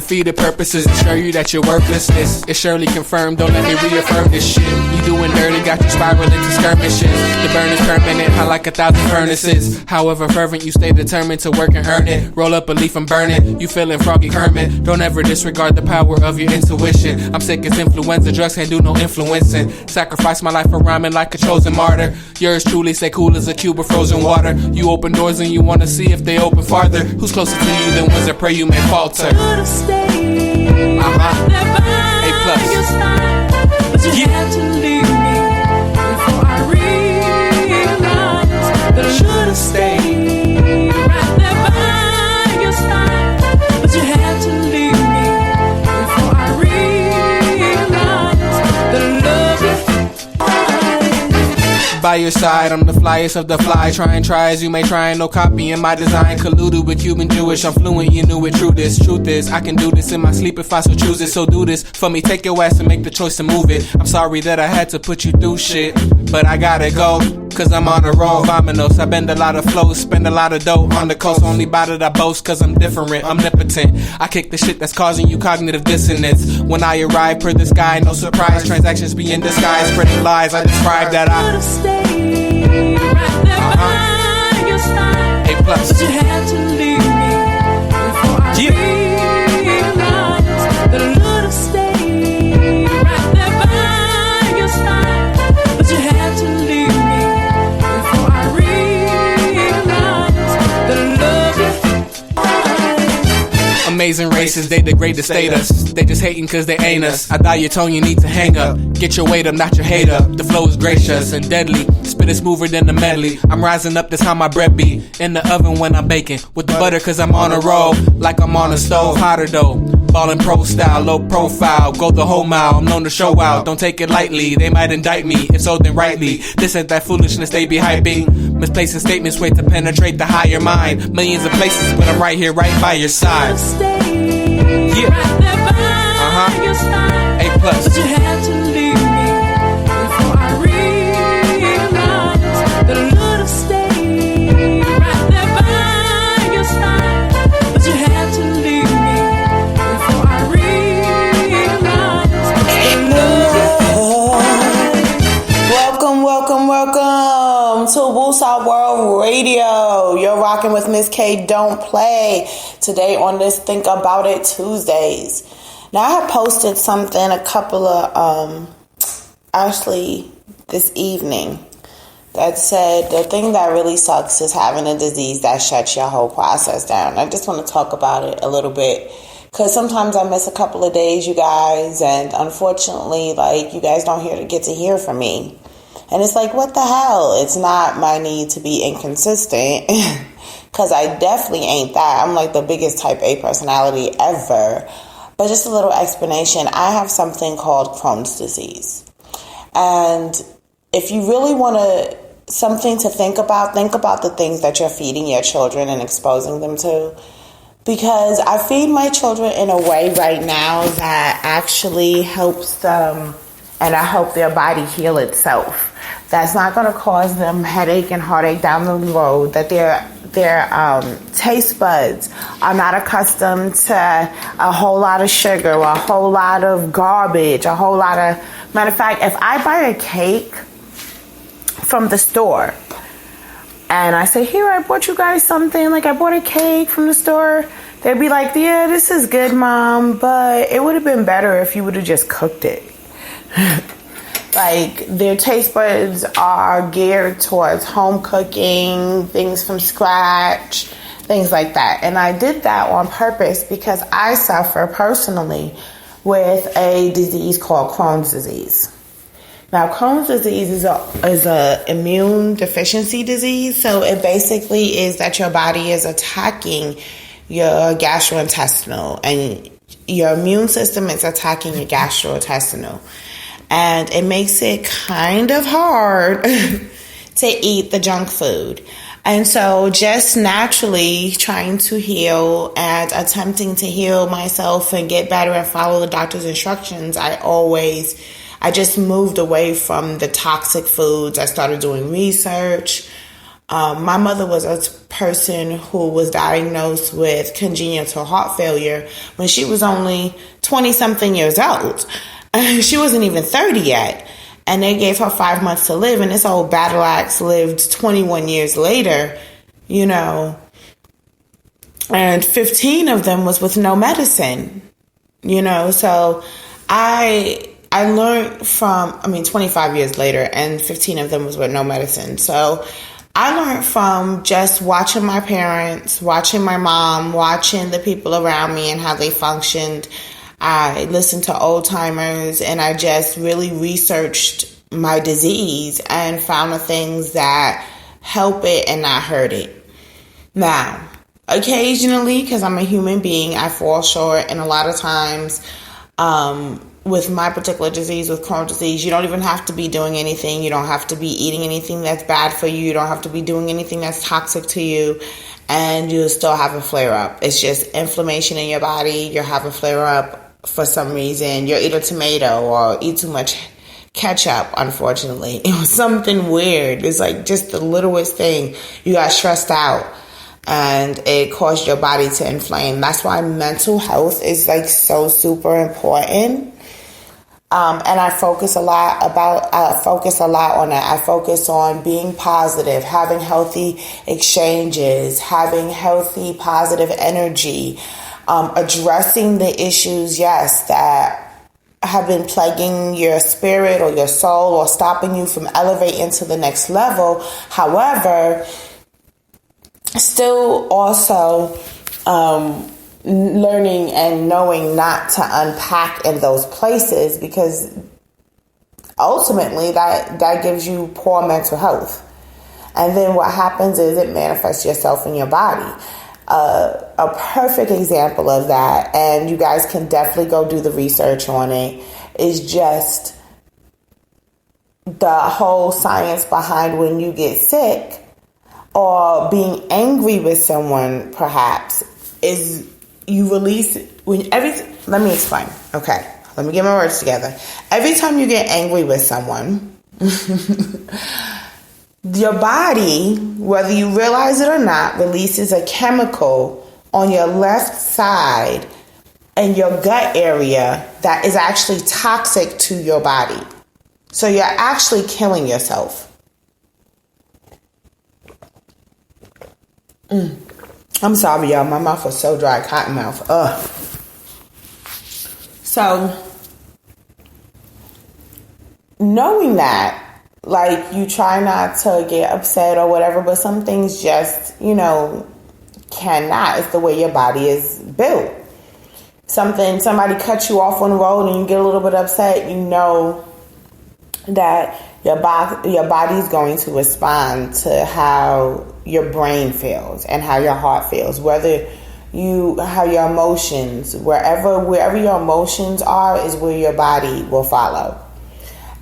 defeated purposes assure you that your worthlessness is surely confirmed. Don't let me reaffirm this shit. You doing dirty, got you spiraling into skirmishes. The burn is permanent, hot like 1,000 furnaces. However fervent, you stay determined to work and earn it. Roll up a leaf and burn it. You feeling froggy Kermit. Don't ever disregard the power of your intuition. I'm sick as influenza, drugs can't do no influencing. Sacrifice my life for rhyming like a chosen martyr. Yours truly stay cool as a cube of frozen water. You open doors and you wanna see if they open farther. Who's closer to you than ones that pray you may falter? A plus. But you had to leave me before I realized that I should have stayed right there by your side. But you had to leave me before I realized that I love you. By your side, I'm the flyest of the fly. Try as you may try, no copying my design. Colluded with Cuban Jewish, I'm fluent, you knew it. Truth is, I can do this in my sleep if I so choose it. So do this for me, take your ass and make the choice to move it. I'm sorry that I had to put you through shit, but I gotta go, cause I'm on a roll. Vominos, I bend a lot of flows, spend a lot of dough on the coast. Only bout it I boast, cause I'm different, omnipotent. I kick the shit that's causing you cognitive dissonance. When I arrive per the sky, no surprise, transactions be in disguise. Spreading lies, I describe that I right there by your side. A plus. But you had to leave me before I realized that I would have stayed right there by your side. But you had to leave me before I realized that I love you. Amazing races, they degrade the status. They just hating cause they ain't us. I dial your tone, you need to hang up. Get your weight up, not your hate up. The flow is gracious and deadly. Spit is smoother than the medley. I'm rising up, that's how my bread be. In the oven when I'm baking. With the butter cause I'm on a roll. Like I'm on a stove, hotter though. Ballin' pro style, low profile. Go the whole mile, I'm known to show out. Don't take it lightly, they might indict me. If so, then rightly. This ain't that foolishness they be hyping. Misplacing statements wait to penetrate the higher mind. Millions of places, but I'm right here, right by your side. Yeah. A plus. But you had to leave me before I realized that I would have stayed right there by your side. But you had to leave me before I realized that I Welcome to WOOSAWORLD Radio. You're rocking with Miss K. Don't Play. Today on this Think About It Tuesdays. Now I have posted something a couple of, actually this evening that said the thing that really sucks is having a disease that shuts your whole process down. I just want to talk about it a little bit because sometimes I miss a couple of days, you guys, and unfortunately, like, you guys don't get to hear from me. And it's like, what the hell? It's not my need to be inconsistent because I definitely ain't that. I'm like the biggest type A personality ever. But just a little explanation. I have something called Crohn's disease. And if you really want something to think about the things that you're feeding your children and exposing them to. Because I feed my children in a way right now that actually helps them, and I hope their body heal itself. That's not going to cause them headache and heartache down the road. That their taste buds are not accustomed to a whole lot of sugar, or a whole lot of garbage, a whole lot of... Matter of fact, if I buy a cake from the store and I say, here, I bought you guys something, like I bought a cake from the store, they'd be like, yeah, this is good, Mom, but it would have been better if you would have just cooked it. Like, their taste buds are geared towards home cooking, things from scratch, things like that. And I did that on purpose because I suffer personally with a disease called Crohn's disease. Now, Crohn's disease is a immune deficiency disease. So it basically is that your body is attacking your gastrointestinal, and your immune system is attacking your gastrointestinal. And it makes it kind of hard to eat the junk food. And so just naturally trying to heal and attempting to heal myself and get better and follow the doctor's instructions, I just moved away from the toxic foods. I started doing research. My mother was a person who was diagnosed with congenital heart failure when she was only 20-something years old. She wasn't even 30 yet. And they gave her 5 months to live. And this old battle axe lived 21 years later, you know. And 15 of them was with no medicine, you know. So I learned from, 25 years later, and 15 of them was with no medicine. So I learned from just watching my parents, watching my mom, watching the people around me and how they functioned. I listened to old timers, and I just really researched my disease and found the things that help it and not hurt it. Now, occasionally, because I'm a human being, I fall short, and a lot of times, with my particular disease, with Crohn's disease, you don't even have to be doing anything. You don't have to be eating anything that's bad for you. You don't have to be doing anything that's toxic to you, and you'll still have a flare up. It's just inflammation in your body. You'll have a flare up for some reason. You'll eat a tomato or eat too much ketchup, unfortunately. It was something weird. It's like just the littlest thing. You got stressed out, and it caused your body to inflame. That's why mental health is like so super important. And I focus a lot on that. I focus on being positive, having healthy exchanges, having healthy, positive energy, addressing the issues, yes, that have been plaguing your spirit or your soul or stopping you from elevating to the next level. However, still also, learning and knowing not to unpack in those places, because ultimately that gives you poor mental health. And then what happens is it manifests yourself in your body. A perfect example of that, and you guys can definitely go do the research on it, is just the whole science behind when you get sick or being angry with someone, perhaps, is you release let me explain. Okay, let me get my words together. Every time you get angry with someone, your body, whether you realize it or not, releases a chemical on your left side and your gut area that is actually toxic to your body. So you're actually killing yourself. I'm sorry, y'all. My mouth was so dry, cotton mouth. Ugh. So, knowing that, like, you try not to get upset or whatever, but some things just, cannot. It's the way your body is built. Somebody cuts you off on the road and you get a little bit upset, you know that your body is going to respond to how your brain feels and how your heart feels, how your emotions, wherever your emotions are is where your body will follow.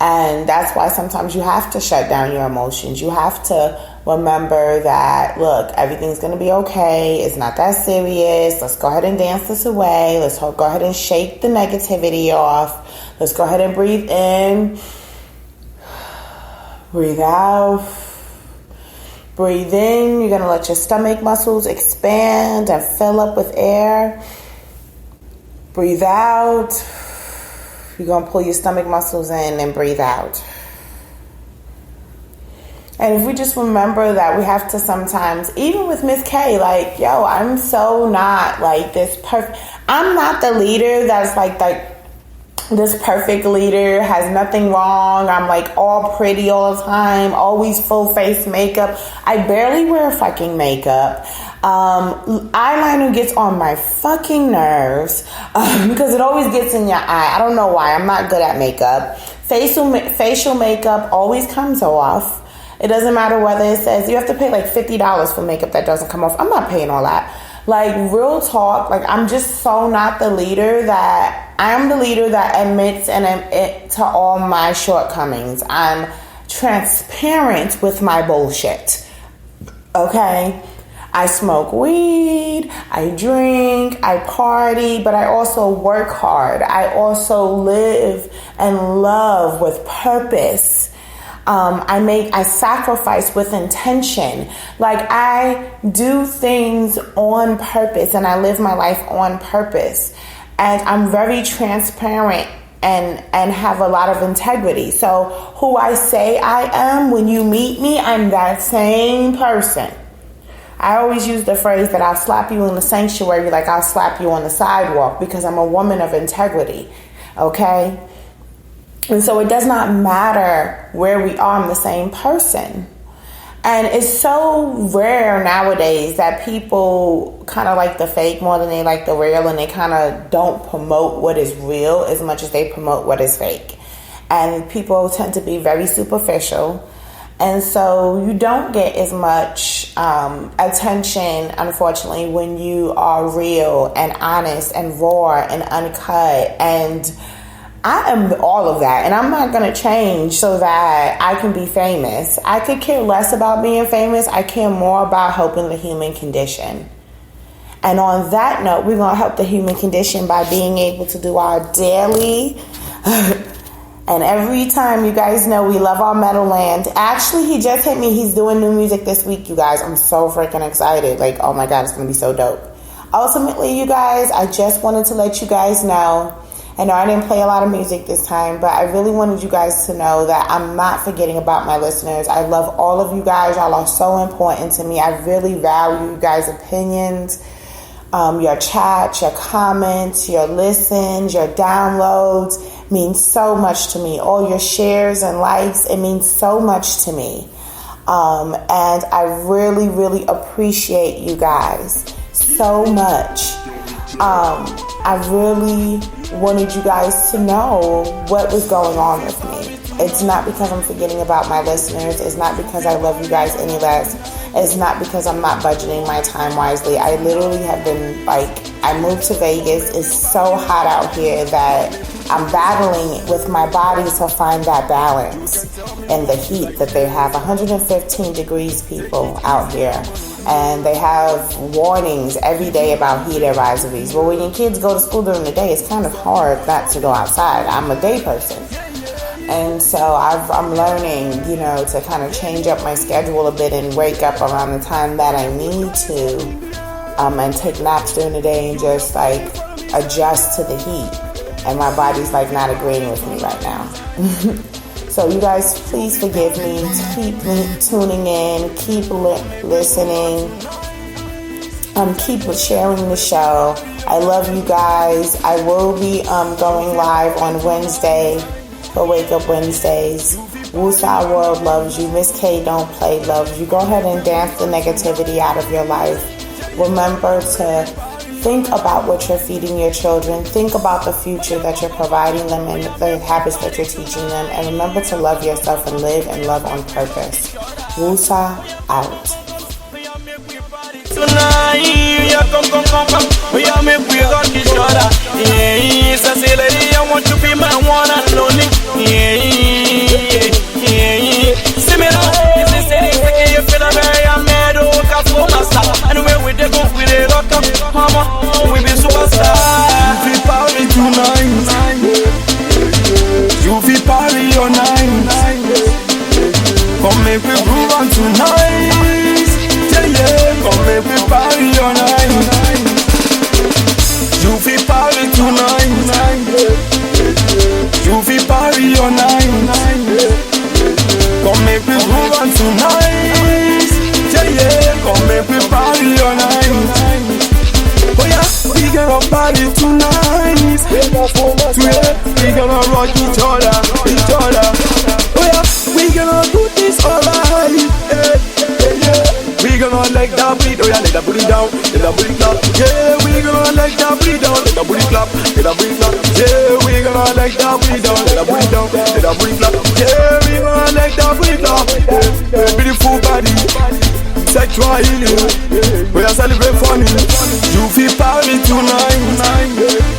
And that's why sometimes you have to shut down your emotions. You have to remember that, look, everything's going to be okay. It's not that serious. Let's go ahead and dance this away. Let's go ahead and shake the negativity off. Let's go ahead and breathe in. Breathe out. Breathe in. You're going to let your stomach muscles expand and fill up with air. Breathe out. You're going to pull your stomach muscles in and breathe out. And if we just remember that we have to sometimes, even with Miss K, like, yo, I'm so not like this perfect. I'm not the leader that's like this perfect leader, has nothing wrong. I'm like all pretty all the time, always full face makeup. I barely wear fucking makeup. Eyeliner gets on my fucking nerves because it always gets in your eye. I don't know why. I'm not good at makeup. Facial makeup always comes off. It doesn't matter whether it says you have to pay like $50 for makeup that doesn't come off. I'm not paying all that. Like, real talk, like, I'm just so not the leader that I am the leader that admits to all my shortcomings. I'm transparent with my bullshit. Okay? I smoke weed, I drink, I party, but I also work hard. I also live and love with purpose. I sacrifice with intention. Like, I do things on purpose and I live my life on purpose. And I'm very transparent and have a lot of integrity. So who I say I am, when you meet me, I'm that same person. I always use the phrase that I'll slap you in the sanctuary like I'll slap you on the sidewalk, because I'm a woman of integrity, okay? And so it does not matter where we are, I'm the same person. And it's so rare nowadays that people kind of like the fake more than they like the real, and they kind of don't promote what is real as much as they promote what is fake. And people tend to be very superficial. And so you don't get as much attention, unfortunately, when you are real and honest and raw and uncut. And I am all of that, and I'm not going to change so that I can be famous. I could care less about being famous. I care more about helping the human condition. And on that note, we're going to help the human condition by being able to do our daily... And every time, you guys know we love our Meadowland. Actually, he just hit me. He's doing new music this week, you guys. I'm so freaking excited. Like, oh my God, it's going to be so dope. Ultimately, you guys, I just wanted to let you guys know. I know I didn't play a lot of music this time, but I really wanted you guys to know that I'm not forgetting about my listeners. I love all of you guys. Y'all are so important to me. I really value you guys' opinions, your chats, your comments, your listens, your downloads. Means so much to me. All your shares and likes, it means so much to me. And I really, really appreciate you guys so much. I really wanted you guys to know what was going on with me. It's not because I'm forgetting about my listeners. It's not because I love you guys any less. It's not because I'm not budgeting my time wisely. I literally have been I moved to Vegas. It's so hot out here that I'm battling with my body to find that balance in the heat that they have. 115 degrees, people, out here. And they have warnings every day about heat advisories. Well, when your kids go to school during the day, it's kind of hard not to go outside. I'm a day person. And so I'm learning, to kind of change up my schedule a bit and wake up around the time that I need to, and take naps during the day and just adjust to the heat. And my body's not agreeing with me right now. So you guys, please forgive me. Keep tuning in. Keep listening. Keep sharing the show. I love you guys. I will be going live on Wednesday for Wake Up Wednesdays. Woosah World loves you. Miss K Don't Play loves you. Go ahead and dance the negativity out of your life. Remember to think about what you're feeding your children. Think about the future that you're providing them and the habits that you're teaching them. And remember to love yourself and live and love on purpose. Woosah out. Tonight, come. We are make we got each other. Yeah, so say lady, I want to be my one and only. Yeah. See me now, if they say they you feel very I'm mad, for master. Anyway, we dey go, we dey rock up, mama, we be superstar. You feel party tonight, you feel party all night. Come make we groove on tonight. Yeah, come make me party all night. You feel party tonight. You feel party all night. Come make me groove on tonight. Yeah, come make me party all night. Oh yeah, we gonna party tonight. Today, we gonna rock each other. Oh yeah, we gonna do this all right. We gonna let that beat, oh yeah, let that booty down, let that booty clap. Yeah, we gonna let that beat down, let that booty clap, let that booty clap. Yeah, we gonna let that beat down, let that booty down, let that booty clap. Yeah, we gonna let that booty clap. Beautiful body, sexual healing, we are celebrating funny. You feel party tonight.